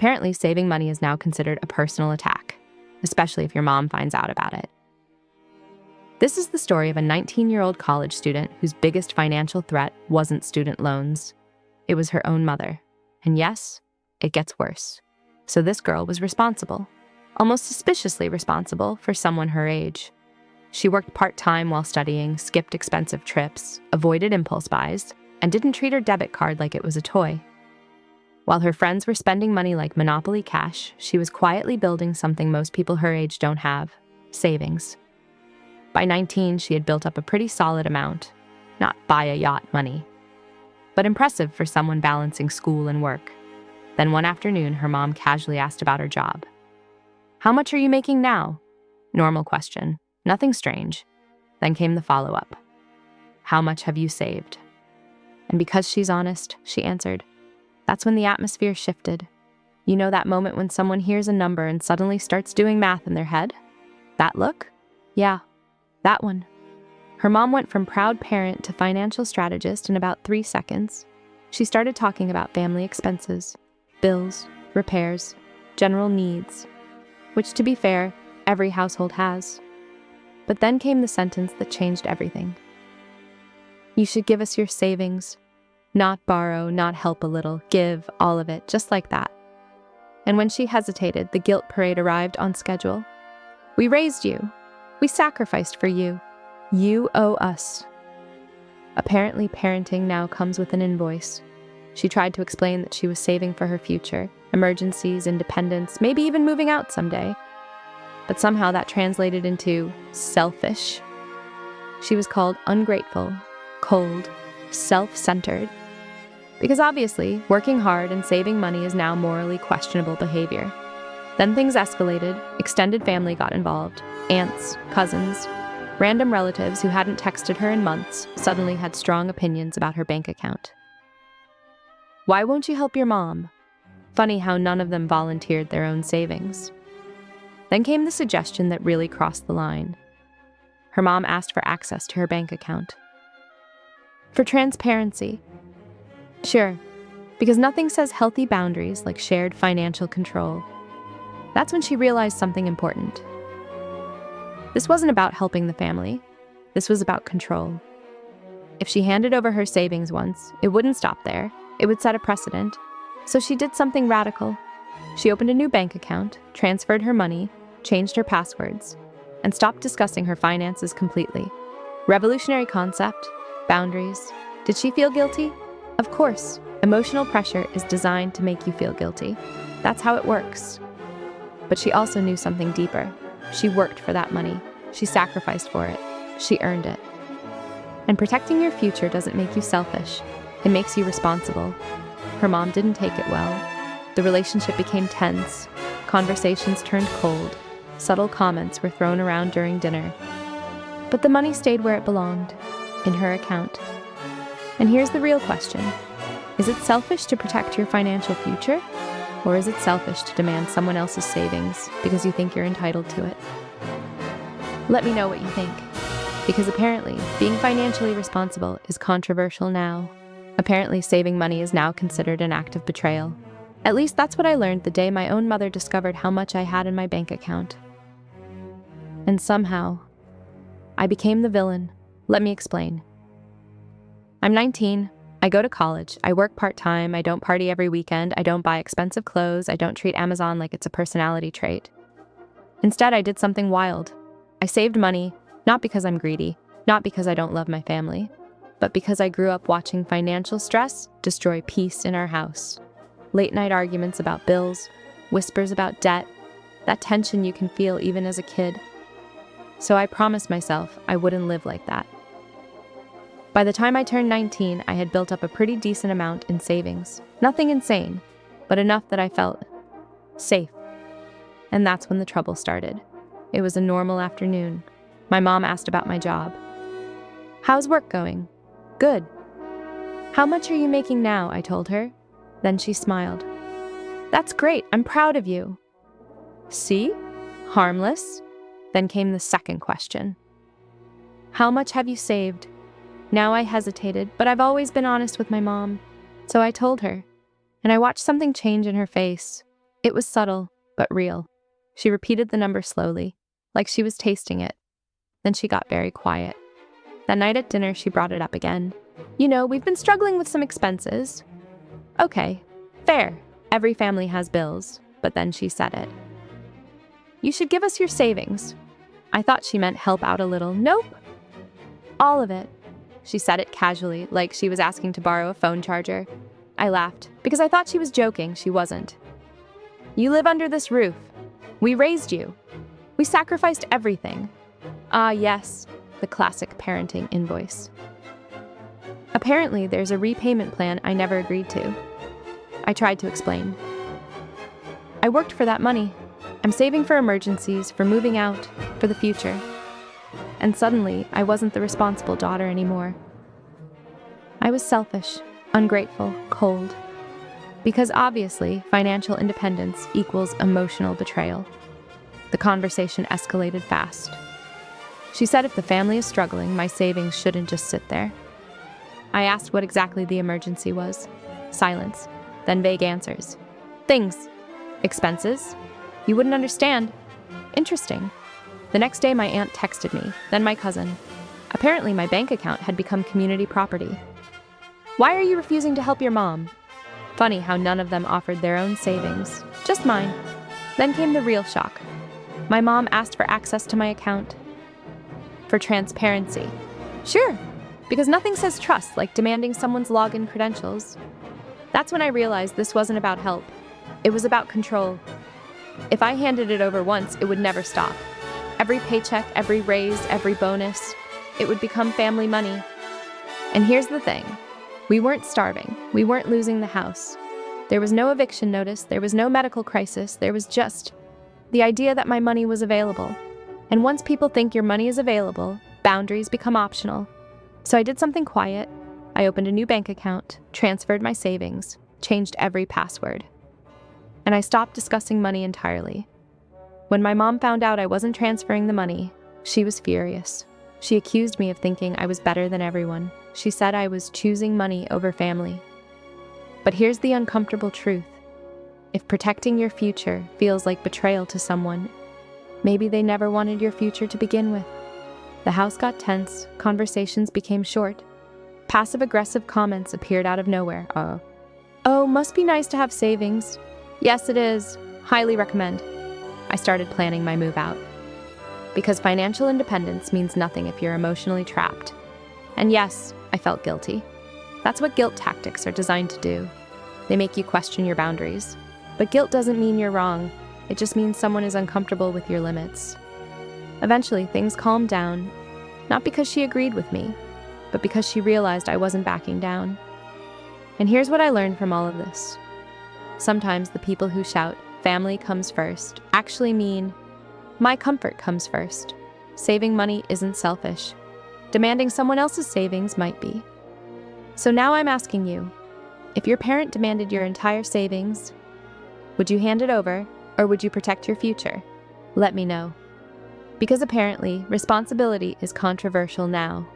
Apparently, saving money is now considered a personal attack, especially if your mom finds out about it. This is the story of a 19-year-old college student whose biggest financial threat wasn't student loans. It was her own mother. And yes, it gets worse. So this girl was responsible, almost suspiciously responsible for someone her age. She worked part-time while studying, skipped expensive trips, avoided impulse buys, and didn't treat her debit card like it was a toy. While her friends were spending money like Monopoly cash, she was quietly building something most people her age don't have: savings. By 19, she had built up a pretty solid amount, not buy a yacht money, but impressive for someone balancing school and work. Then one afternoon, her mom casually asked about her job. "How much are you making now?" Normal question, nothing strange. Then came the follow-up. "How much have you saved?" And because she's honest, she answered. That's when the atmosphere shifted. You know that moment when someone hears a number and suddenly starts doing math in their head? That look? Yeah, that one. Her mom went from proud parent to financial strategist in about 3 seconds. She started talking about family expenses, bills, repairs, general needs, which, to be fair, every household has. But then came the sentence that changed everything. "You should give us your savings. Not borrow, not help a little, give, all of it, just like that." And when she hesitated, the guilt parade arrived on schedule. "We raised you. We sacrificed for you. You owe us." Apparently, parenting now comes with an invoice. She tried to explain that she was saving for her future, emergencies, independence, maybe even moving out someday. But somehow that translated into selfish. She was called ungrateful, cold, self-centered. Because obviously, working hard and saving money is now morally questionable behavior. Then things escalated, extended family got involved, aunts, cousins, random relatives who hadn't texted her in months suddenly had strong opinions about her bank account. "Why won't you help your mom?" Funny how none of them volunteered their own savings. Then came the suggestion that really crossed the line. Her mom asked for access to her bank account. For transparency. Sure, because nothing says healthy boundaries like shared financial control. That's when she realized something important. This wasn't about helping the family. This was about control. If she handed over her savings once, it wouldn't stop there. It would set a precedent. So she did something radical. She opened a new bank account, transferred her money, changed her passwords, and stopped discussing her finances completely. Revolutionary concept, boundaries. Did she feel guilty? Of course, emotional pressure is designed to make you feel guilty. That's how it works. But she also knew something deeper. She worked for that money. She sacrificed for it. She earned it. And protecting your future doesn't make you selfish. It makes you responsible. Her mom didn't take it well. The relationship became tense. Conversations turned cold. Subtle comments were thrown around during dinner. But the money stayed where it belonged, in her account. And here's the real question. Is it selfish to protect your financial future? Or is it selfish to demand someone else's savings because you think you're entitled to it? Let me know what you think. Because apparently, being financially responsible is controversial now. Apparently, saving money is now considered an act of betrayal. At least that's what I learned the day my own mother discovered how much I had in my bank account. And somehow, I became the villain. Let me explain. I'm 19. I go to college. I work part-time. I don't party every weekend. I don't buy expensive clothes. I don't treat Amazon like it's a personality trait. Instead, I did something wild. I saved money, not because I'm greedy, not because I don't love my family, but because I grew up watching financial stress destroy peace in our house. Late-night arguments about bills, whispers about debt, that tension you can feel even as a kid. So I promised myself I wouldn't live like that. By the time I turned 19, I had built up a pretty decent amount in savings. Nothing insane, but enough that I felt safe. And that's when the trouble started. It was a normal afternoon. My mom asked about my job. "How's work going?" "Good." "How much are you making now?" I told her. Then she smiled. "That's great. I'm proud of you." "See? Harmless." Then came the second question. "How much have you saved?" Now I hesitated, but I've always been honest with my mom. So I told her, and I watched something change in her face. It was subtle, but real. She repeated the number slowly, like she was tasting it. Then she got very quiet. That night at dinner, she brought it up again. You know, we've been struggling with some expenses. Okay, fair. Every family has bills. But then she said it. You should give us your savings. I thought she meant help out a little. Nope. All of it. She said it casually, like she was asking to borrow a phone charger. I laughed, because I thought she was joking. She wasn't. You live under this roof. We raised you. We sacrificed everything. Ah, yes, the classic parenting invoice. Apparently, there's a repayment plan I never agreed to. I tried to explain. I worked for that money. I'm saving for emergencies, for moving out, for the future. And suddenly, I wasn't the responsible daughter anymore. I was selfish, ungrateful, cold. Because obviously, financial independence equals emotional betrayal. The conversation escalated fast. She said if the family is struggling, my savings shouldn't just sit there. I asked what exactly the emergency was. Silence, then vague answers. Things. Expenses. You wouldn't understand. Interesting. The next day, my aunt texted me, then my cousin. Apparently, my bank account had become community property. Why are you refusing to help your mom? Funny how none of them offered their own savings, just mine. Then came the real shock. My mom asked for access to my account. For transparency. Sure, because nothing says trust like demanding someone's login credentials. That's when I realized this wasn't about help. It was about control. If I handed it over once, it would never stop. Every paycheck, every raise, every bonus, it would become family money. And here's the thing. We weren't starving. We weren't losing the house. There was no eviction notice. There was no medical crisis. There was just the idea that my money was available. And once people think your money is available, boundaries become optional. So I did something quiet. I opened a new bank account, transferred my savings, changed every password. And I stopped discussing money entirely. When my mom found out I wasn't transferring the money, she was furious. She accused me of thinking I was better than everyone. She said I was choosing money over family. But here's the uncomfortable truth. If protecting your future feels like betrayal to someone, maybe they never wanted your future to begin with. The house got tense, conversations became short. Passive-aggressive comments appeared out of nowhere. Oh, must be nice to have savings. Yes, it is. Highly recommend. I started planning my move out. Because financial independence means nothing if you're emotionally trapped. And yes, I felt guilty. That's what guilt tactics are designed to do. They make you question your boundaries. But guilt doesn't mean you're wrong. It just means someone is uncomfortable with your limits. Eventually, things calmed down, not because she agreed with me, but because she realized I wasn't backing down. And here's what I learned from all of this. Sometimes the people who shout, "Family comes first," actually mean, "My comfort comes first." Saving money isn't selfish. Demanding someone else's savings might be. So now I'm asking you, if your parent demanded your entire savings, would you hand it over, or would you protect your future? Let me know. Because apparently, responsibility is controversial now.